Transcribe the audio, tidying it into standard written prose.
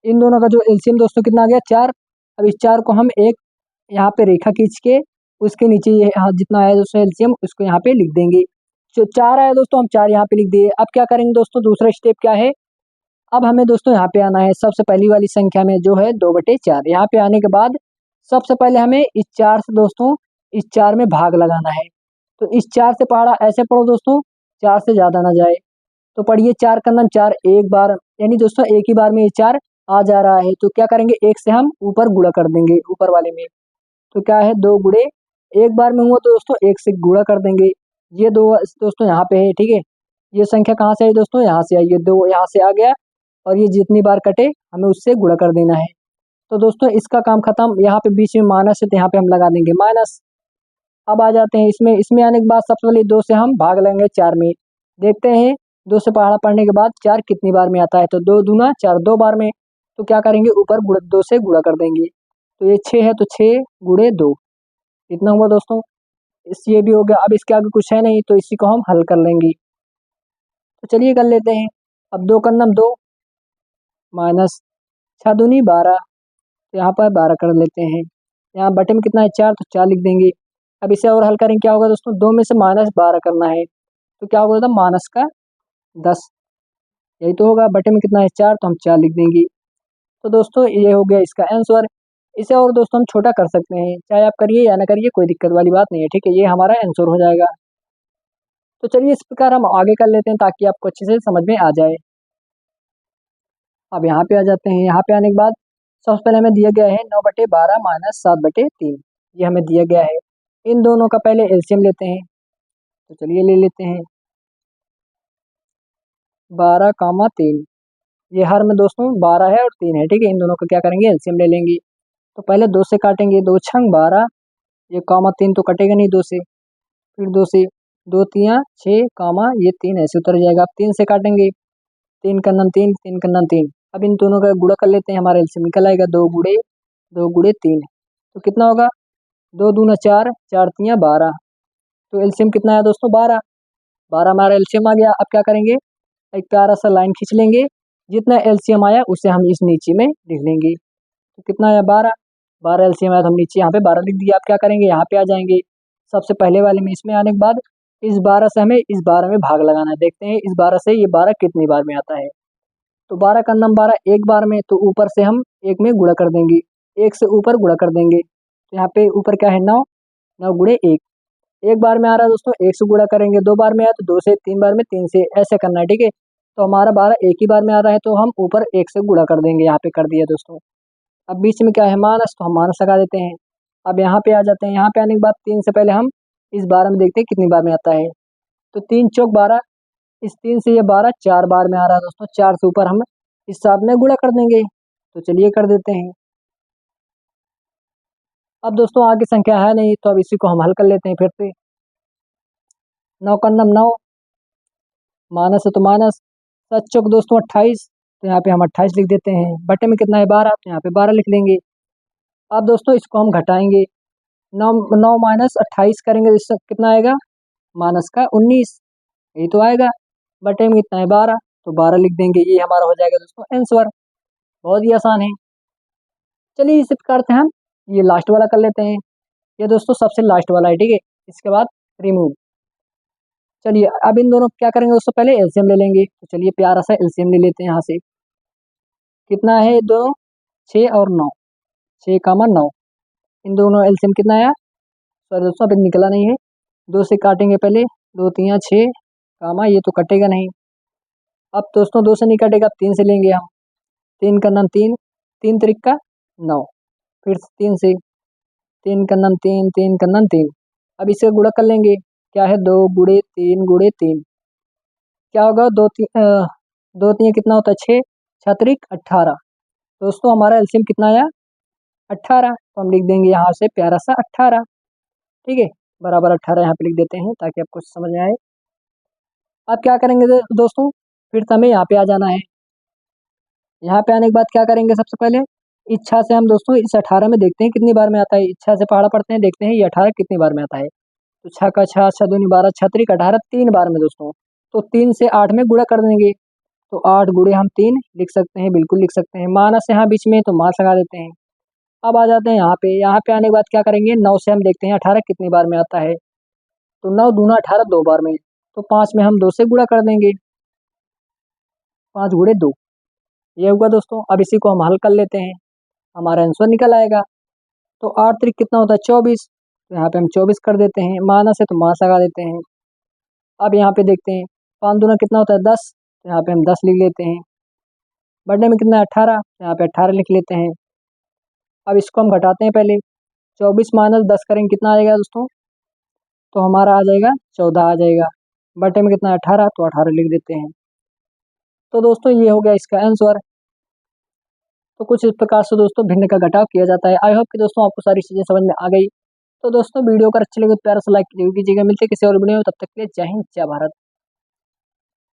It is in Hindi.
इन दोनों का जो एलसीएम दोस्तों कितना आ गया 4। अब इस 4 को हम एक यहाँ पे रेखा खींच के उसके नीचे ये यहाँ जितना आया दोस्तों एलसीएम उसको यहाँ पे लिख देंगे। जो 4 आया दोस्तों हम 4 यहाँ पे लिख दिए। अब क्या करेंगे दोस्तों, दूसरा स्टेप क्या है, अब हमें दोस्तों यहाँ पे आना है सबसे पहली वाली संख्या में जो है 2/4। यहाँ पे आने के बाद सबसे पहले हमें इस 4 से दोस्तों इस 4 में भाग लगाना है। तो इस 4 से पढ़ा ऐसे पढ़ो दोस्तों 4 से ज़्यादा ना जाए। तो पढ़िए 4 का 4 एक बार, यानी दोस्तों एक ही बार में ये 4 आ जा रहा है। तो क्या करेंगे, एक से हम ऊपर गुणा कर देंगे ऊपर वाले में। तो क्या है 2 गुणे एक बार में हुआ तो दोस्तों एक से गुणा कर देंगे। ये 2 दोस्तों यहाँ पे है, ठीक है। ये संख्या कहाँ से आई दोस्तों, यहाँ से आई। ये 2 यहाँ से आ गया और ये जितनी बार कटे हमें उससे गुणा कर देना है। तो दोस्तों इसका काम खत्म। यहाँ पे बीच में माइनस है तो यहाँ पे हम लगा देंगे माइनस। अब आ जाते हैं इसमें। इसमें आने के बाद सबसे पहले 2 से हम भाग लेंगे 4 में। देखते हैं 2 से पहाड़ा पढ़ने के बाद 4 कितनी बार में आता है। तो 2 दूना 4 2 बार में। तो क्या करेंगे, ऊपर 2 से गुणा कर देंगे। तो ये 6 है तो 6 गुणे 2 इतना हुआ दोस्तों। इस ये भी हो गया। अब इसके आगे कुछ है नहीं तो इसी को हम हल कर लेंगे। तो चलिए कर लेते हैं। अब 2 का 2 माइनस 6 दूनी 12। तो यहाँ पर 12 कर लेते हैं। यहाँ बटे में कितना है 4 तो 4 लिख देंगे। अब इसे और हल करेंगे, क्या होगा दोस्तों, 2 में से -12 करना है तो क्या होगा दोस्तों, माइनस का 10 यही तो होगा। बटे में कितना है 4 तो हम 4 लिख देंगे। तो दोस्तों ये हो गया इसका आंसर। इसे और दोस्तों हम छोटा कर सकते हैं, चाहे आप करिए या ना करिए कोई दिक्कत वाली बात नहीं है, ठीक है। ये हमारा आंसर हो जाएगा। तो चलिए इस प्रकार हम आगे कर लेते हैं ताकि आपको अच्छे से समझ में आ जाए। अब यहाँ पे आ जाते हैं। यहाँ पे आने के बाद सबसे पहले हमें दिया गया है 9/12 माइनस 7/3। ये हमें दिया गया है। इन दोनों का पहले एलसीएम लेते हैं। तो चलिए ले लेते हैं 12, 3। ये हर में दोस्तों 12 है और 3 है, ठीक है। इन दोनों का क्या करेंगे, एलसीएम ले लेंगे। तो पहले 2 से काटेंगे, 2 छंग 12। ये कामा 3 तो कटेगा नहीं 2 से। फिर 2 से 2 तियाँ 6 कामा ये 3 ऐसे उतर जाएगा। अब 3 से काटेंगे, 3 का 3, 3 का 3। अब इन दोनों का गुणा कर लेते हैं, हमारा एलसीएम निकल आएगा 2 गुणे 3। तो कितना होगा, 2 दूना 4, 4 तियाँ 12। तो एलसीएम कितना है दोस्तों 12। 12 हमारा एलसीएम आ गया। अब क्या करेंगे, एक प्यारा सा लाइन खींच लेंगे। जितना एलसीएम आया उसे हम इस नीचे में लिख लेंगे। तो कितना आया 12। 12 एलसीएम आया तो हम नीचे यहाँ पे 12 लिख दिया। अब क्या करेंगे, यहाँ पे आ जाएंगे सबसे पहले वाले में। इसमें आने के बाद इस 12 से हमें इस 12 में भाग लगाना है। देखते हैं इस 12 से ये 12 कितनी बार में आता है। तो 12 का 12 एक बार में, तो ऊपर से हम एक में गुणा कर देंगे। एक से ऊपर गुणा कर देंगे। तो यहाँ पे ऊपर क्या है 9, 9 गुणे 1। एक बार में आ रहा है दोस्तों, एक से गुणा करेंगे। 2 बार में आया तो 2 से, 3 बार में 3 से, ऐसे करना है, ठीक है। तो हमारा 12 एक ही बार में आ रहा है तो हम ऊपर 1 से गुणा कर देंगे। यहाँ पे कर दिया दोस्तों। अब बीच में क्या है माइनस, तो हम माइनस लगा देते हैं। अब यहाँ पे आ जाते हैं। यहाँ पे आने के बाद 3 से पहले हम इस 12 में देखते हैं कितनी बार में आता है। तो 3 चौक 12, इस 3 से ये 12 4 बार में आ रहा है दोस्तों। 4 से ऊपर हम इस 7 में गुणा कर देंगे। तो चलिए कर देते हैं। अब दोस्तों आगे संख्या है नहीं तो अब इसी को हम हल कर लेते हैं फिर से। 9 का 9 माइनस है तो माइनस, 7 चौक दोस्तों 28। तो यहाँ पे हम 28 लिख देते हैं। बटे में कितना है 12, तो यहाँ पे 12 लिख लेंगे। अब दोस्तों इसको हम घटाएंगे। 9 9 माइनस 28 करेंगे तो इससे कितना आएगा, माइनस का 19 यही तो आएगा। बटे में कितना है 12, तो 12 लिख देंगे। ये हमारा हो जाएगा दोस्तों आंसर। बहुत ही आसान है। चलिए इसे करते हैं हम, ये लास्ट वाला कर लेते हैं। ये दोस्तों सबसे लास्ट वाला है, ठीक है। इसके बाद रिमूव। चलिए अब इन दोनों क्या करेंगे दोस्तों, पहले एलसीएम ले लेंगे। तो चलिए प्यारा सा एलसीएम ले लेते हैं यहाँ से। कितना है दोनों, 6 और 9, 6 कामा 9। इन दोनों एलसीएम कितना आया, सॉरी दोस्तों अभी निकला नहीं है। 2 से काटेंगे पहले, 2 तियाँ 6 कामा ये तो कटेगा नहीं। अब दोस्तों 2 से नहीं कटेगा, अब 3 से लेंगे हम। 3 का 3, 3 त्रिक का 9। फिर 3 से, 3 का 3, 3 का 3। अब इसे गुणा कर लेंगे। क्या है 2 गुणे 3 गुणे 3। क्या होगा 2 3 कितना होता है 6, 6 त्रिक 18। दोस्तों हमारा एलसीएम कितना आया 18। तो हम लिख देंगे यहाँ से प्यारा सा 18, ठीक है। बराबर 18 यहाँ पे लिख देते हैं ताकि आपको समझ में आए। अब क्या करेंगे दोस्तों, फिर से हमें यहाँ पे आ जाना है। यहाँ पे आने के बाद क्या करेंगे, सबसे पहले इच्छा से हम दोस्तों इस 18 में देखते हैं कितनी बार में आता है। इच्छा से पहाड़ा पढ़ते हैं, देखते हैं ये 18 कितनी बार में आता है। तो 6 का 6, 6 दूनी 12, 6 त्रिक 18 3 बार में दोस्तों। तो 3 से 8 में गुणा कर देंगे। तो 8 गुणे हम 3 लिख सकते हैं, बिल्कुल लिख सकते हैं। माइनस यहाँ बीच में तो मास लगा देते हैं। अब आ जाते हैं यहाँ पे आने के बाद क्या करेंगे, 9 से हम देखते हैं 18 कितनी बार में आता है। तो 9 दूना 18 2 बार में, तो 5 में हम 2 से गुणा कर देंगे, 5 गुणे 2, ये हुआ दोस्तों। अब इसी को हम हल कर लेते हैं, हमारा आंसर निकल आएगा। तो 8 त्रिक कितना होता है 24, तो यहाँ पे हम 24 कर देते हैं, माइनस है तो मास लगा देते हैं। अब यहाँ पे देखते हैं 5 दूना कितना होता है 10, तो यहाँ पे हम 10 लिख लेते हैं। बढ़ने में कितना है 18, तो यहाँ पे 18 लिख लेते हैं। अब इसको हम घटाते हैं पहले, 24 माइनस 10 करेंगे कितना आएगा दोस्तों, तो हमारा आ जाएगा 14 आ जाएगा। बटे में कितना है 18, तो 18 लिख देते हैं। तो दोस्तों ये हो गया इसका आंसर। तो कुछ इस प्रकार से दोस्तों भिन्न का घटाव किया जाता है। आई होप कि दोस्तों आपको सारी चीज़ें समझ में आ गई। तो दोस्तों वीडियो अगर अच्छी लगे तो प्यारा सा लाइक कीजिएगा। मिलते हैं किसी और वीडियो में, तब तक के लिए जय हिंद जय भारत।